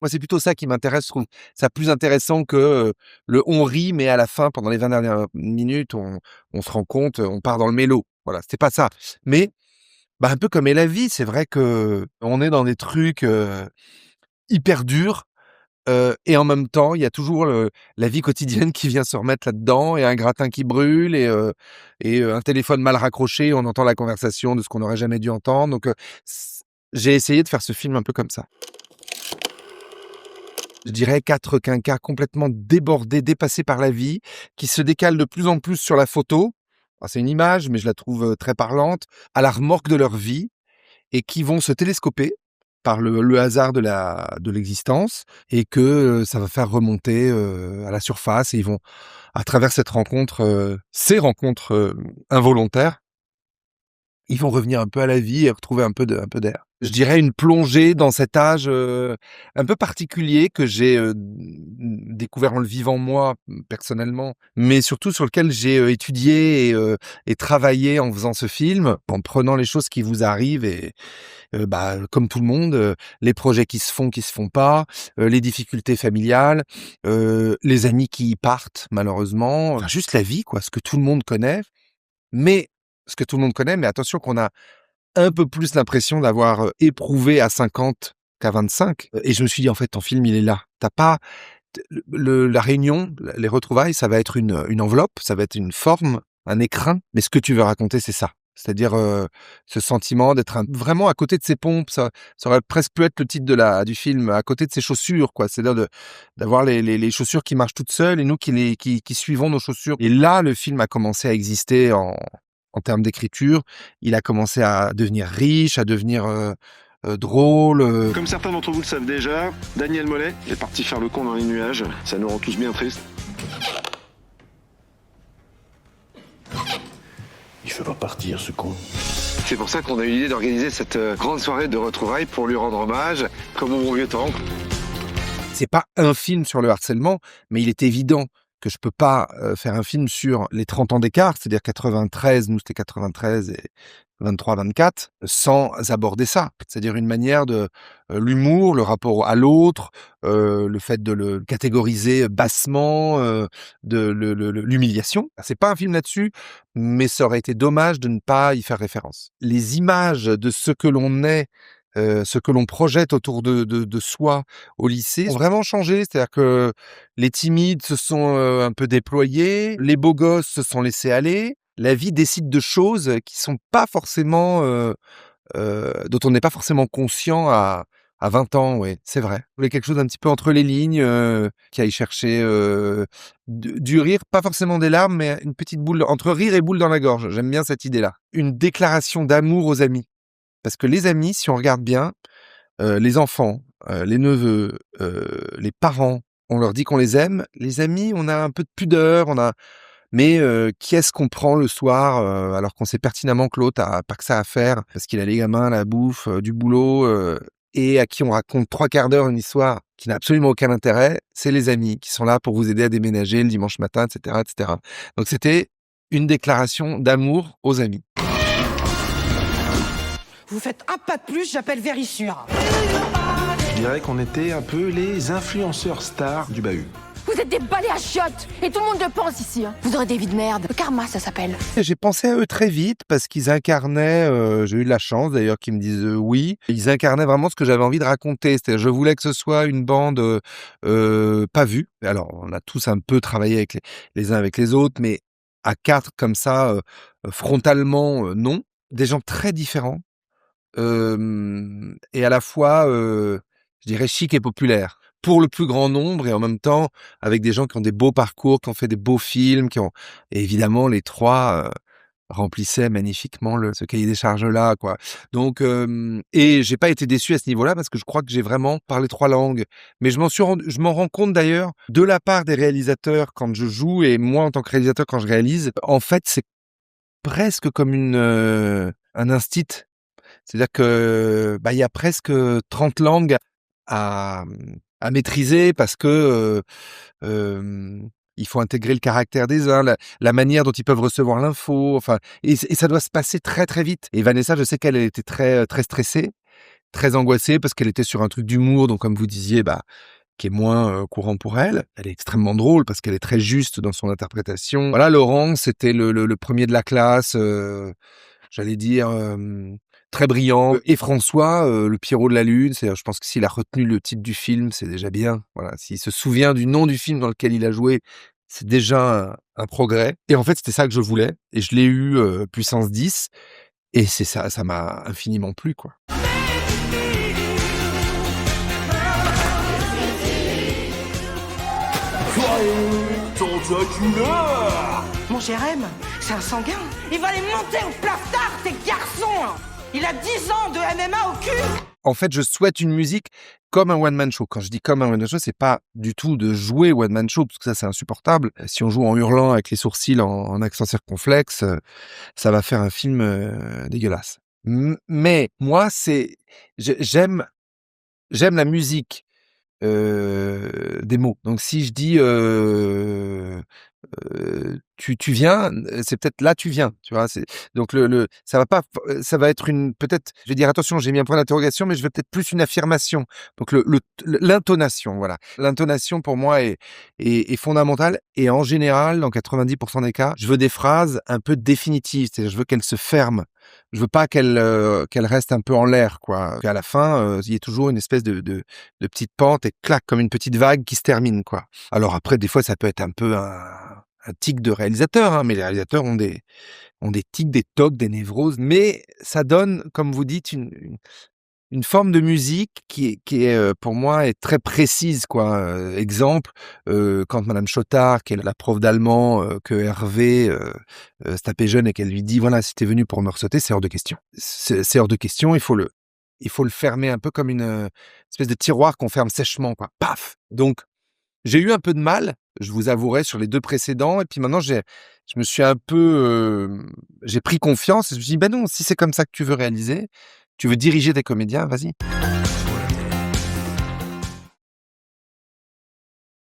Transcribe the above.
Moi, c'est plutôt ça qui m'intéresse. Je trouve ça plus intéressant que, le on rit, mais à la fin, pendant les 20 dernières minutes, on se rend compte, on part dans le mélo. Voilà, c'était pas ça. Mais, bah, un peu comme est la vie, c'est vrai qu'on est dans des trucs, hyper durs, et en même temps, il y a toujours la vie quotidienne qui vient se remettre là-dedans et un gratin qui brûle et un téléphone mal raccroché, on entend la conversation de ce qu'on n'aurait jamais dû entendre. Donc, c j'ai essayé de faire ce film un peu comme ça. Je dirais 4 quinquas complètement débordés, dépassés par la vie, qui se décalent de plus en plus sur la photo. Ah, c'est une image, mais je la trouve, très parlante, à la remorque de leur vie et qui vont se télescoper par le hasard de l'existence et que, ça va faire remonter, à la surface et ils vont à travers ces rencontres, involontaires, ils vont revenir un peu à la vie et retrouver un peu d'air. Je dirais une plongée dans cet âge, un peu particulier que j'ai, découvert en le vivant moi, personnellement, mais surtout sur lequel j'ai, étudié et travaillé en faisant ce film, en prenant les choses qui vous arrivent et bah, comme tout le monde, les projets qui se font pas, les difficultés familiales, les amis qui partent malheureusement, enfin juste la vie quoi, ce que tout le monde connaît. Mais mais attention qu'on a un peu plus l'impression d'avoir, éprouvé à 50 qu'à 25, et je me suis dit: «En fait, ton film, il est là». Tu pas t le la réunion, les retrouvailles, ça va être une enveloppe, ça va être une forme, un écrin, mais ce que tu veux raconter, c'est ça. C'est-à-dire, ce sentiment d'être vraiment à côté de ses pompes, ça aurait presque pu être le titre du film, à côté de ses chaussures, quoi. C'est-à-dire d'avoir les chaussures qui marchent toutes seules et nous qui suivons nos chaussures. Et là, le film a commencé à exister en termes d'écriture. Il a commencé à devenir riche, à devenir, drôle, Comme certains d'entre vous le savent déjà, Daniel Mollet est parti faire le con dans les nuages. Ça nous rend tous bien tristes. Il fait pas partir, ce con. C'est pour ça qu'on a eu l'idée d'organiser cette grande soirée de retrouvailles pour lui rendre hommage, comme au bon vieux temps. C'est pas un film sur le harcèlement, mais il est évident que je peux pas, faire un film sur les 30 ans d'écart, c'est-à-dire 93, nous c'était 93 et 23-24, sans aborder ça. C'est-à-dire une manière de l'humour, le rapport à l'autre, le fait de le catégoriser bassement, de l'humiliation. C'est pas un film là-dessus, mais ça aurait été dommage de ne pas y faire référence. Les images de ce que l'on est, ce que l'on projette autour de soi au lycée ont vraiment changé. C'est-à-dire que les timides se sont, un peu déployés, les beaux gosses se sont laissés aller. La vie décide de choses qui sont pas forcément, dont on n'est pas forcément conscient à 20 ans, ouais, c'est vrai. Je voulais quelque chose un petit peu entre les lignes, qui aille chercher, du rire, pas forcément des larmes, mais une petite boule entre rire et boule dans la gorge. J'aime bien cette idée-là. Une déclaration d'amour aux amis. Parce que les amis, si on regarde bien, les enfants, les neveux, les parents, on leur dit qu'on les aime. Les amis, on a un peu de pudeur, mais qui est-ce qu'on prend le soir, alors qu'on sait pertinemment que l'autre a pas que ça à faire, parce qu'il a les gamins, la bouffe, du boulot, et à qui on raconte 3/4 d'heure une histoire qui n'a absolument aucun intérêt, c'est les amis qui sont là pour vous aider à déménager le dimanche matin, et cetera, et cetera. Donc c'était une déclaration d'amour aux amis. Vous faites un pas de plus, j'appelle Vérissure. Je dirais qu'on était un peu les influenceurs stars du bahut. Vous êtes des balais à chiottes et tout le monde le pense ici. Hein. Vous aurez des vies de merde. Le karma, ça s'appelle. J'ai pensé à eux très vite parce qu'ils incarnaient, j'ai eu de la chance d'ailleurs qu'ils me disent, oui. Ils incarnaient vraiment ce que j'avais envie de raconter. C'est-à-dire je voulais que ce soit une bande, pas vue. Alors on a tous un peu travaillé avec les uns avec les autres, mais à 4 comme ça, frontalement, non. Des gens très différents, et à la fois, je dirais chic et populaire. Pour le plus grand nombre et en même temps avec des gens qui ont des beaux parcours, qui ont fait des beaux films, et évidemment les 3 remplissaient magnifiquement ce cahier des charges-là, quoi. Donc et j'ai pas été déçu à ce niveau-là parce que je crois que j'ai vraiment parlé 3 langues. Mais je m'en rends compte d'ailleurs de la part des réalisateurs quand je joue et moi en tant que réalisateur quand je réalise. En fait, c'est presque comme un instinct. C'est-à-dire que, bah, il y a presque 30 langues à, à maîtriser parce que, il faut intégrer le caractère des uns, la manière dont ils peuvent recevoir l'info, enfin et ça doit se passer très, très vite. Et Vanessa, je sais qu'elle était très, très stressée très angoissée parce qu'elle était sur un truc d'humour, donc comme vous disiez, qui est moins courant pour elle. Elle est extrêmement drôle parce qu'elle est très juste dans son interprétation. Voilà, Laurent, c'était le premier de la classe, j'allais dire très brillant. Et François, le Pierrot de la Lune, c'est-à-dire, je pense que s'il a retenu le titre du film, c'est déjà bien. Voilà, s'il se souvient du nom du film dans lequel il a joué, c'est déjà un progrès. Et en fait, c'était ça que je voulais, et je l'ai eu puissance 10, et c'est ça, ça m'a infiniment plu, quoi. Mon cher M, c'est un sanguin. Il va les monter au plastard, tes garçons. Il a 10 ans de MMA au cul. En fait, je souhaite une musique comme un one-man show. Quand je dis comme un one-man show, c'est pas du tout de jouer one-man show, parce que ça, c'est insupportable. Si on joue en hurlant avec les sourcils en accent circonflexe, ça va faire un film dégueulasse. Mais moi, j'aime la musique des mots. Donc si je dis tu viens, c'est peut-être là tu viens, tu vois. Donc ça va pas, ça va être peut-être, je vais dire attention, j'ai mis un point d'interrogation, mais je vais peut-être plus une affirmation. Donc l'intonation, voilà. L'intonation pour moi est fondamentale, et en général, dans 90% des cas, je veux des phrases un peu définitives, c'est-à-dire je veux qu'elles se ferment. Je veux pas qu'elle reste un peu en l'air, quoi. Qu'à la fin, il y ait toujours une espèce de petite pente, et clac, comme une petite vague qui se termine, quoi. Alors après, des fois, ça peut être un peu un tic de réalisateur, hein, mais les réalisateurs ont des tics, des tocs, des névroses, mais ça donne, comme vous dites, une forme de musique qui est pour moi est très précise, quoi. Exemple, quand Madame Chottard, qui est la prof d'allemand, que Hervé se tapait jeune, et qu'elle lui dit: «Voilà, si t'es venu pour me ressauter, c'est hors de question. C'est hors de question, il faut le fermer un peu comme une espèce de tiroir qu'on ferme sèchement, quoi. Paf!» Donc j'ai eu un peu de mal, je vous avouerai, sur les 2 précédents, et puis maintenant je me suis un peu, j'ai pris confiance, et je me suis dit: «Ben non, si c'est comme ça que tu veux réaliser, tu veux diriger tes comédiens, vas-y».